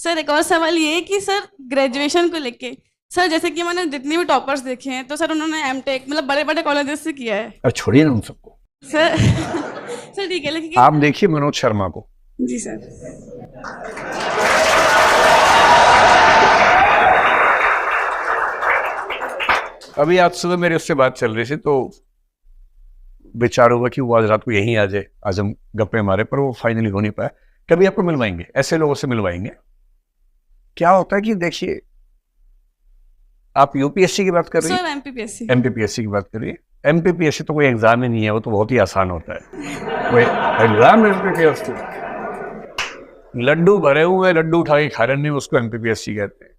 Sir एक और सवाल ये है कि सर ग्रेजुएशन को लेके, सर जैसे कि मैंने जितने भी टॉपर्स देखे हैं तो सर उन्होंने एमटेक मतलब बड़े बड़े कॉलेजेस से किया है अब छोड़िए ना उन सबको। सर। सर ठीक है आप लेकिन। देखिए मनोज शर्मा को। जी सर। अभी आज सुबह मेरे उससे बात चल रही थी तो विचार हुआ कि वो आज रात को यहीं आ जाए, आज हम गप्पे मारे, पर वो फाइनली हो नहीं पाया। कभी आपको मिलवाएंगे, ऐसे लोगों से मिलवाएंगे। क्या होता है कि देखिए, आप यूपीएससी की बात कर रही सर है, एमपीपीएससी। एमपीपीएससी की बात कर रही है। एमपीपीएससी तो कोई एग्जाम ही नहीं है, वो तो बहुत ही आसान होता है। कोई एग्जाम एमपीपीएससी, लड्डू भरे हुए लड्डू उठा के खा रहे नहीं, उसको एमपीपीएससी कहते हैं।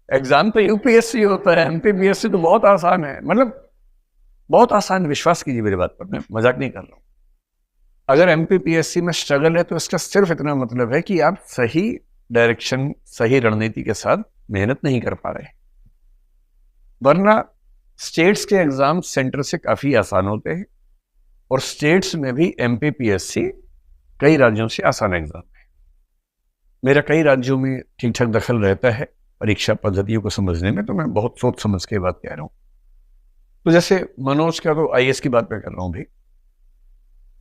एग्जाम तो यूपीएससी होता है, एमपीपीएससी तो बहुत आसान है, मतलब बहुत आसान। विश्वास कीजिए मेरी बात पर, मैं मजाक नहीं कर रहा हूँ। अगर एमपीपीएससी में स्ट्रगल है तो इसका सिर्फ इतना मतलब है कि आप सही डायरेक्शन, सही रणनीति के साथ मेहनत नहीं कर पा रहे। वरना स्टेट्स के एग्जाम सेंटर से काफी आसान होते हैं, और स्टेट्स में भी एमपीपीएससी कई राज्यों से आसान एग्जाम है। मेरा कई राज्यों में ठीक ठाक दखल रहता है परीक्षा पद्धतियों को समझने में, तो मैं बहुत सोच समझ के बात कह रहा हूँ। तो जैसे मनोज का, तो आईएएस की बात मैं कर रहा हूँ भी।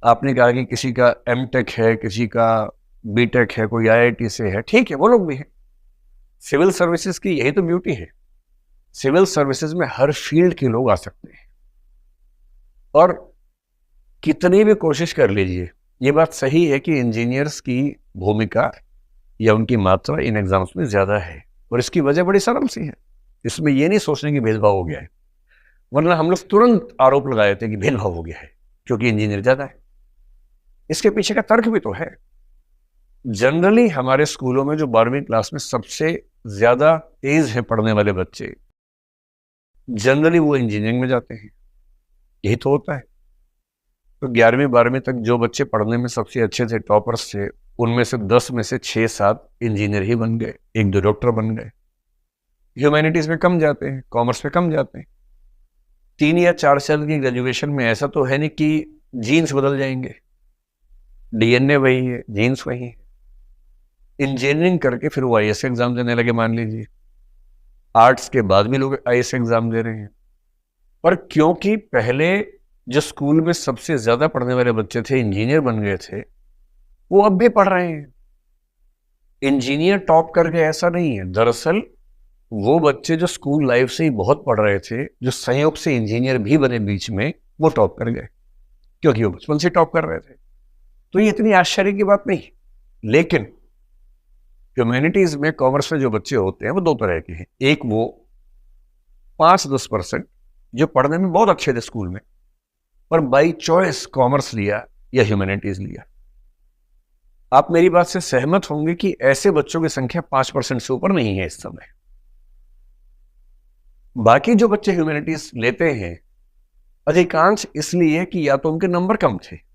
आपने कहा कि किसी का एमटेक है, किसी का बीटेक है, कोई आईआईटी से है, ठीक है, वो लोग भी हैं। सिविल सर्विसेज की यही तो ब्यूटी है, सिविल सर्विसेज में हर फील्ड के लोग आ सकते हैं। और कितनी भी कोशिश कर लीजिए, ये बात सही है कि इंजीनियर्स की भूमिका या उनकी मात्रा इन एग्जाम्स में ज्यादा है, और इसकी वजह बड़ी सरल सी है। इसमें ये नहीं सोचने की भेदभाव हो गया है, वरना हम लोग तुरंत आरोप लगाए थे कि भेदभाव हो गया है क्योंकि इंजीनियर ज्यादा है। इसके पीछे का तर्क भी तो है। जनरली हमारे स्कूलों में जो 12वीं क्लास में सबसे ज्यादा तेज है पढ़ने वाले बच्चे, जनरली वो इंजीनियरिंग में जाते हैं। यही तो होता है। तो 11वीं 12वीं तक जो बच्चे पढ़ने में सबसे अच्छे थे, टॉपर्स थे, उनमें से 10 में से 6-7 इंजीनियर ही बन गए, 1-2 डॉक्टर बन गए। ह्यूमैनिटीज में कम जाते हैं, कॉमर्स में कम जाते हैं। 3 या 4 साल की ग्रेजुएशन में ऐसा तो है नहीं कि जीन्स बदल जाएंगे, डीएनए वही है, जीन्स वही है। इंजीनियरिंग करके फिर वो आईएएस एग्जाम देने लगे, मान लीजिए। आर्ट्स के बाद भी लोग आईएएस एग्जाम दे रहे हैं। पर क्योंकि पहले जो स्कूल में सबसे ज्यादा पढ़ने वाले बच्चे थे इंजीनियर बन गए थे, वो अब भी पढ़ रहे हैं। इंजीनियर टॉप कर गए ऐसा नहीं है। दरअसल वो बच्चे जो स्कूल लाइफ से ही बहुत पढ़ रहे थे, जो संयोग से इंजीनियर भी बने बीच में, वो टॉप कर गए क्योंकि वो बचपन से टॉप कर रहे थे। तो ये इतनी आश्चर्य की बात नहीं। लेकिन ह्यूमैनिटीज में, कॉमर्स में जो बच्चे होते हैं वो दो तरह के हैं। एक वो 5-10% जो पढ़ने में बहुत अच्छे थे स्कूल में, पर बाई चॉइस कॉमर्स लिया या ह्यूमैनिटीज लिया। आप मेरी बात से सहमत होंगे कि ऐसे बच्चों की संख्या 5% से ऊपर नहीं है इस समय। बाकी जो बच्चे ह्यूमैनिटीज लेते हैं, अधिकांश इसलिए कि या तो उनके नंबर कम थे,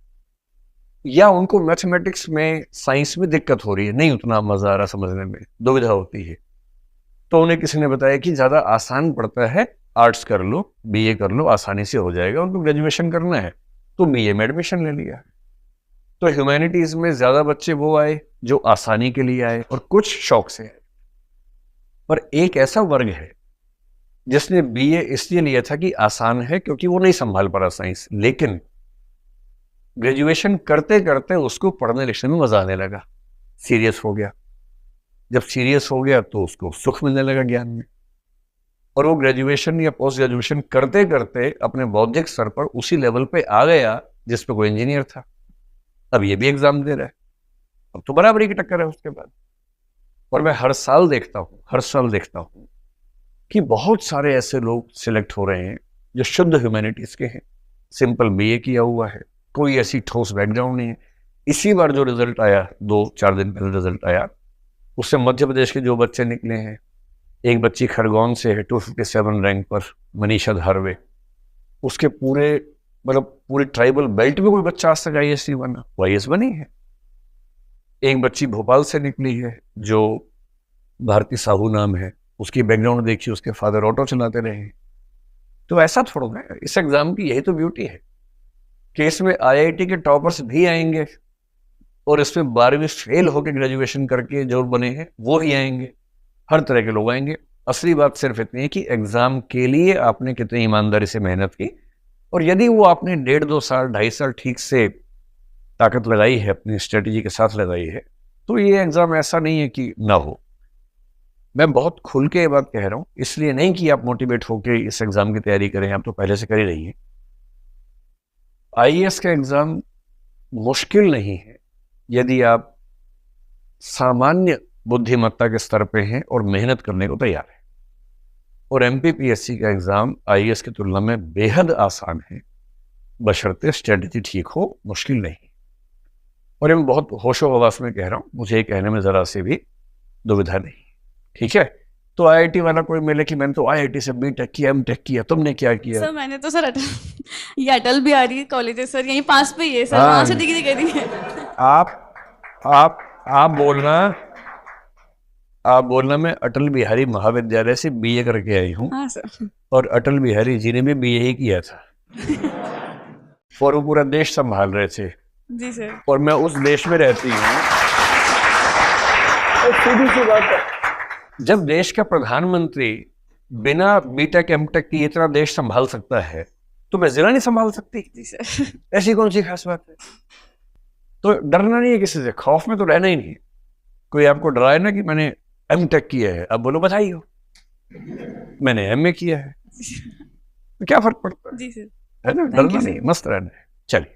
या उनको मैथमेटिक्स में, साइंस में दिक्कत हो रही है, नहीं उतना मजा आ रहा समझने में, दुविधा होती है। तो उन्हें किसी ने बताया कि ज्यादा आसान पड़ता है, आर्ट्स कर लो, बीए कर लो, आसानी से हो जाएगा। उनको ग्रेजुएशन करना है तो बीए में एडमिशन ले लिया। तो ह्यूमैनिटीज में ज्यादा बच्चे वो आए जो आसानी के लिए आए और कुछ शौक से आए। पर एक ऐसा वर्ग है जिसने बीए इसलिए लिया था कि आसान है, क्योंकि वो नहीं संभाल पा रहा साइंस, लेकिन ग्रेजुएशन करते करते उसको पढ़ने लिखने में मजा आने लगा, सीरियस हो गया। जब सीरियस हो गया तो उसको सुख मिलने लगा ज्ञान में, और वो ग्रेजुएशन या पोस्ट ग्रेजुएशन करते करते अपने बौद्धिक स्तर पर उसी लेवल पे आ गया जिस पे कोई इंजीनियर था। अब ये भी एग्जाम दे रहा है, अब तो बराबरी की टक्कर है उसके बाद। और मैं हर साल देखता हूँ कि बहुत सारे ऐसे लोग सिलेक्ट हो रहे हैं जो शुद्ध ह्यूमैनिटीज के हैं, सिंपल बीए किया हुआ है, कोई ऐसी ठोस बैकग्राउंड नहीं है। इसी बार जो रिजल्ट आया, 2-4 दिन पहले रिजल्ट आया, उससे मध्य प्रदेश के जो बच्चे निकले हैं, एक बच्ची खरगोन से है 257 रैंक पर, मनीषा धारवे। उसके पूरे, मतलब पूरी ट्राइबल बेल्ट में कोई बच्चा आज तक आईएएस नहीं बना, वो आईएएस बनी है। एक बच्ची भोपाल से निकली है जो भारती साहू नाम है, उसकी बैकग्राउंड देखिए, उसके फादर ऑटो चलाते रहे हैं। तो ऐसा थोड़ा है, इस एग्जाम की यही तो ब्यूटी है कि इसमें आईआईटी के टॉपर्स भी आएंगे और इसमें 12वीं फेल होकर ग्रेजुएशन करके जो बने हैं वो ही आएंगे, हर तरह के लोग आएंगे। असली बात सिर्फ इतनी है कि एग्जाम के लिए आपने कितनी ईमानदारी से मेहनत की, और यदि वो आपने 1.5-2 साल 2.5 साल ठीक से ताकत लगाई है, अपनी स्ट्रेटजी के साथ लगाई है, तो ये एग्जाम ऐसा नहीं है कि ना हो। मैं बहुत खुल के ये बात कह रहा हूँ, इसलिए नहीं कि आप मोटिवेट होकर इस एग्जाम की तैयारी करें, आप तो पहले से कर ही रही हैं। आईएएस का एग्जाम मुश्किल नहीं है यदि आप सामान्य बुद्धिमत्ता के स्तर पे हैं और मेहनत करने को तैयार हैं। और एमपीपीएससी का एग्जाम आईएएस की तुलना में बेहद आसान है, बशर्ते स्ट्रेटजी ठीक हो, मुश्किल नहीं। और ये मैं बहुत होशो हवास में कह रहा हूँ, मुझे ये कहने में जरा से भी दुविधा नहीं, ठीक है। तो आईआईटी वाला कोई मिले कि मैंने तो आईआईटी से बीटेक किया, एमटेक किया, तुमने क्या किया? सर मैंने तो सर ये अटल बिहारी कॉलेज है सर, यहीं पास पे ही है सर, हाँ। वहाँ से डिग्री करी है। आप बोलना मैं अटल बिहारी महाविद्यालय से बीए करके आई हूँ, हाँ सर। और अटल बिहारी जी ने भी बीए ही किया था और वो पूरा देश संभाल रहे थे, जी सर। और मैं उस देश में रहती हूँ। और सीधी सी बात है, जब देश का प्रधानमंत्री बिना बीटेक एमटेक की इतना देश संभाल सकता है, तो मैं जिला नहीं संभाल सकती? जी सर। ऐसी कौन सी खास बात है? तो डरना नहीं है किसी से, खौफ में तो रहना ही नहीं। कोई आपको डराए ना कि मैंने एमटेक किया है, अब बोलो बधाई हो, मैंने एमए किया है, तो क्या फर्क पड़ता है? जी सर। है ना, डरना नहीं, मस्त रहना है। चलिए।